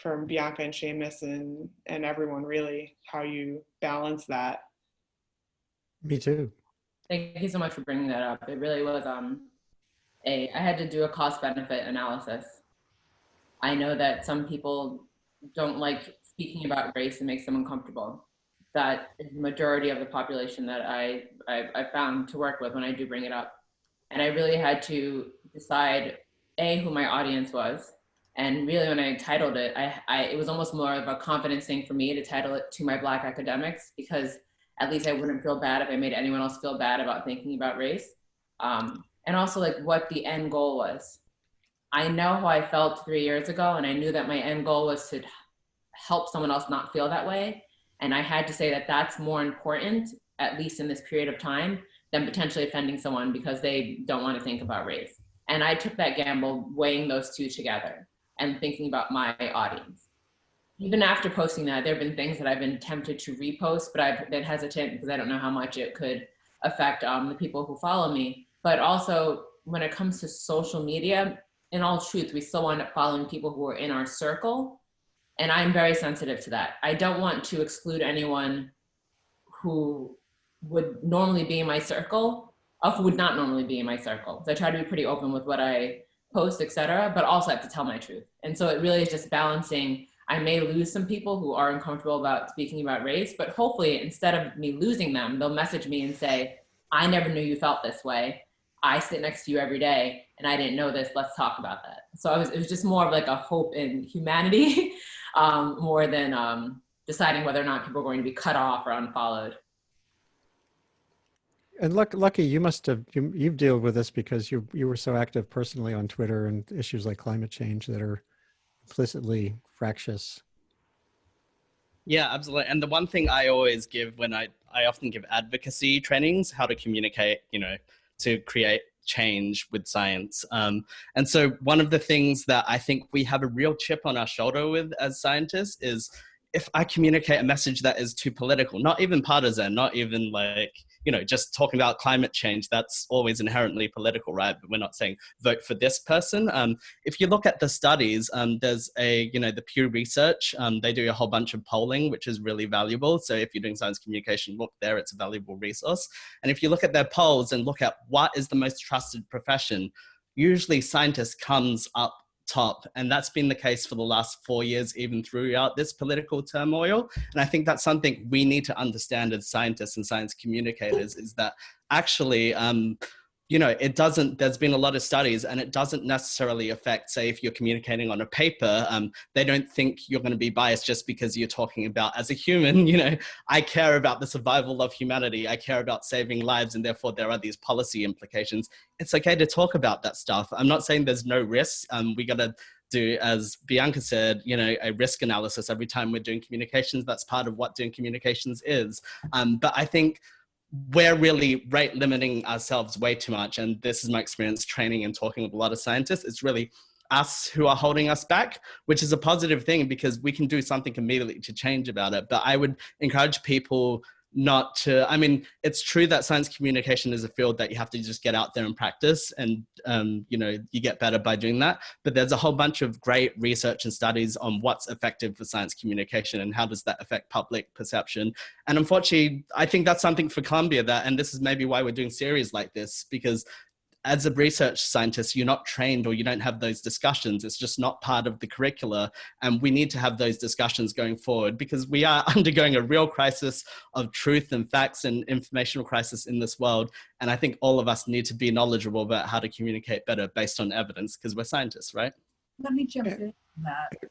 from Bianca and Shamus and everyone, really, how you balance that. Me too. Thank you so much for bringing that up. It really was, I had to do a cost benefit analysis. I know that some people don't like speaking about race, it makes them uncomfortable. That is the majority of the population that I found to work with when I do bring it up. And I really had to decide, A, who my audience was. And really when I titled it, it was almost more of a confidence thing for me to title it To My Black Academics, because at least I wouldn't feel bad if I made anyone else feel bad about thinking about race. And also like what the end goal was. I know how I felt 3 years ago, and I knew that my end goal was to help someone else not feel that way. And I had to say that that's more important, at least in this period of time, than potentially offending someone because they don't want to think about race. And I took that gamble weighing those two together and thinking about my audience. Even after posting that, there have been things that I've been tempted to repost, but I've been hesitant because I don't know how much it could affect the people who follow me. But also when it comes to social media, in all truth, we still wind up following people who are in our circle. And I'm very sensitive to that. I don't want to exclude anyone who would normally be in my circle, or who would not normally be in my circle. So I try to be pretty open with what I post, etc., but also have to tell my truth. And so it really is just balancing. I may lose some people who are uncomfortable about speaking about race, but hopefully instead of me losing them, they'll message me and say, I never knew you felt this way. I sit next to you every day and I didn't know this, let's talk about that. So it was just more of like a hope in humanity more than deciding whether or not people are going to be cut off or unfollowed. And lucky, you must have, you've dealt with this because you were so active personally on Twitter and issues like climate change that are implicitly fractious. Yeah, absolutely. And the one thing I always give when I often give advocacy trainings, how to communicate, to create change with science. And so one of the things that I think we have a real chip on our shoulder with as scientists is if I communicate a message that is too political, not even partisan, not even like, just talking about climate change, that's always inherently political, right? But we're not saying vote for this person. If you look at the studies, there's the Pew Research, they do a whole bunch of polling, which is really valuable. So if you're doing science communication, look there, it's a valuable resource. And if you look at their polls and look at what is the most trusted profession, usually scientist comes up top. And that's been the case for the last 4 years, even throughout this political turmoil. And I think that's something we need to understand as scientists and science communicators is that actually, there's been a lot of studies and it doesn't necessarily affect, say, if you're communicating on a paper, they don't think you're going to be biased just because you're talking about as a human, I care about the survival of humanity. I care about saving lives. And therefore there are these policy implications. It's okay to talk about that stuff. I'm not saying there's no risks. We got to do, as Bianca said, a risk analysis every time we're doing communications. That's part of what doing communications is. But I think we're really rate limiting ourselves way too much. And this is my experience training and talking with a lot of scientists. It's really us who are holding us back, which is a positive thing because we can do something immediately to change about it. But I would encourage people not to, it's true that science communication is a field that you have to just get out there and practice and, you get better by doing that. But there's a whole bunch of great research and studies on what's effective for science communication and how does that affect public perception. And unfortunately, I think that's something for Columbia and this is maybe why we're doing series like this, because as a research scientist, you're not trained or you don't have those discussions. It's just not part of the curricula. And we need to have those discussions going forward because we are undergoing a real crisis of truth and facts and informational crisis in this world. And I think all of us need to be knowledgeable about how to communicate better based on evidence because we're scientists, right? Let me jump into that.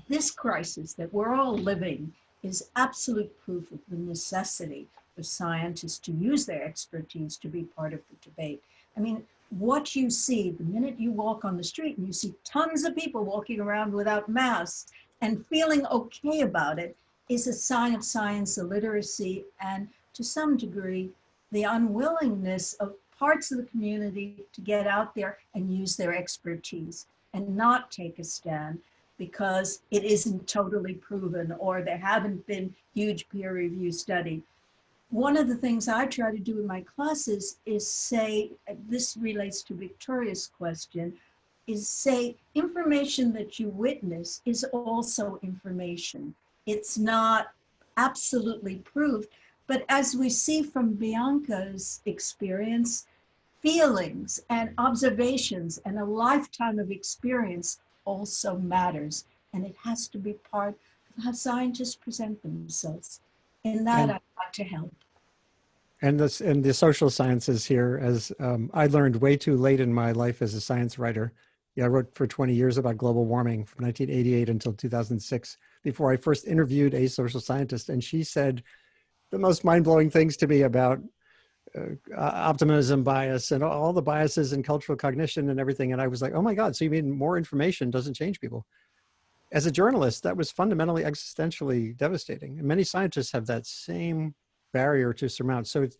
This crisis that we're all living is absolute proof of the necessity for scientists to use their expertise to be part of the debate. What you see the minute you walk on the street and you see tons of people walking around without masks and feeling okay about it is a sign of science illiteracy and to some degree, the unwillingness of parts of the community to get out there and use their expertise and not take a stand because it isn't totally proven or there haven't been huge peer review studies. One of the things I try to do in my classes is say, this relates to Victoria's question, is say information that you witness is also information. It's not absolutely proved, but as we see from Bianca's experience, feelings and observations and a lifetime of experience also matters. And it has to be part of how scientists present themselves. In that, I'd like to help. And the social sciences here, as I learned way too late in my life as a science writer. Yeah, I wrote for 20 years about global warming from 1988 until 2006, before I first interviewed a social scientist. And she said the most mind-blowing things to me about optimism bias and all the biases in cultural cognition and everything. And I was like, oh my God, so you mean more information doesn't change people? As a journalist, that was fundamentally existentially devastating. And many scientists have that same barrier to surmount. So it's,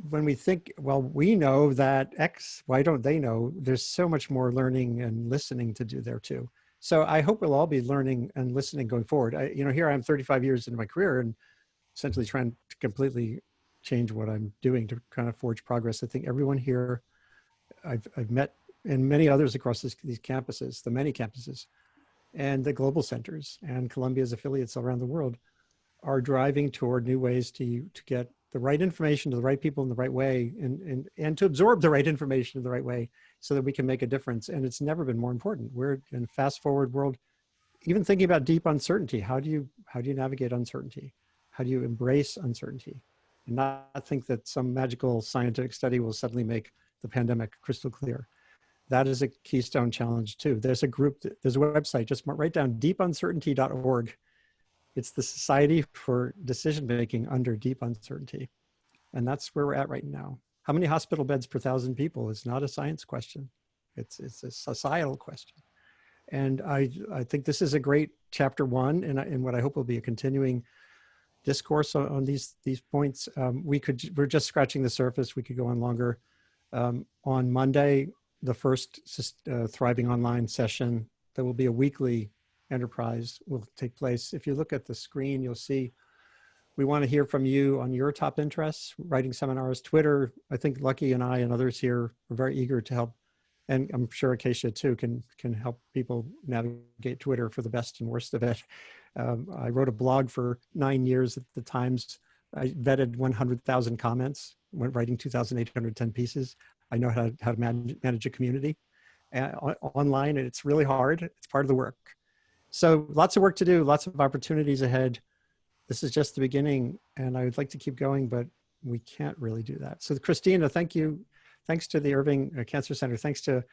when we think, well, we know that X, why don't they know? There's so much more learning and listening to do there too. So I hope we'll all be learning and listening going forward. Here I am 35 years into my career and essentially trying to completely change what I'm doing to kind of forge progress. I think everyone here I've met, and many others across these campuses, the many campuses, and the global centers and Columbia's affiliates around the world are driving toward new ways to get the right information to the right people in the right way, and to absorb the right information in the right way so that we can make a difference. And it's never been more important. We're in a fast forward world, even thinking about deep uncertainty. How do you navigate uncertainty? How do you embrace uncertainty and not think that some magical scientific study will suddenly make the pandemic crystal clear? That is a keystone challenge too. There's a group, there's a website, just write down deepuncertainty.org. It's the Society for Decision-Making Under Deep Uncertainty. And that's where we're at right now. How many hospital beds per 1,000 people is not a science question. It's a societal question. And I think this is a great chapter one, and what I hope will be a continuing discourse on these points. We're just scratching the surface. We could go on longer. On Monday, the first Thriving Online session, there will be a weekly enterprise will take place. If you look at the screen, you'll see we want to hear from you on your top interests, writing seminars, Twitter. I think Lucky and I and others here are very eager to help. And I'm sure Acacia too can help people navigate Twitter for the best and worst of it. I wrote a blog for 9 years at the Times. I vetted 100,000 comments when writing 2,810 pieces. I know how to manage a community online, and it's really hard. It's part of the work. So lots of work to do, lots of opportunities ahead. This is just the beginning, and I would like to keep going, but we can't really do that. So Christina, thank you. Thanks to the Irving Cancer Center. Thanks to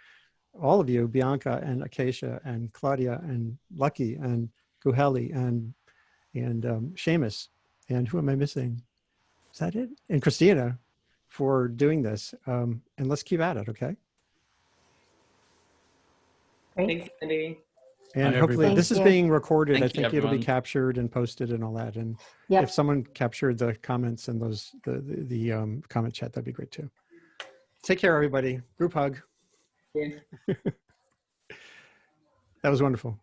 all of you, Bianca and Acacia and Claudia and Lucky and Guheli and Shamus. And who am I missing? Is that it? And Christina for doing this. And let's keep at it, okay? Great. Thanks, Andy. And Hi, hopefully everybody. this is Thank you. being recorded. I Thank you, think it'll be everyone. captured and posted and all that. And Yep. if someone captured the comments and the comment chat, that'd be great too. Take care, everybody. Group hug. Yeah. That was wonderful.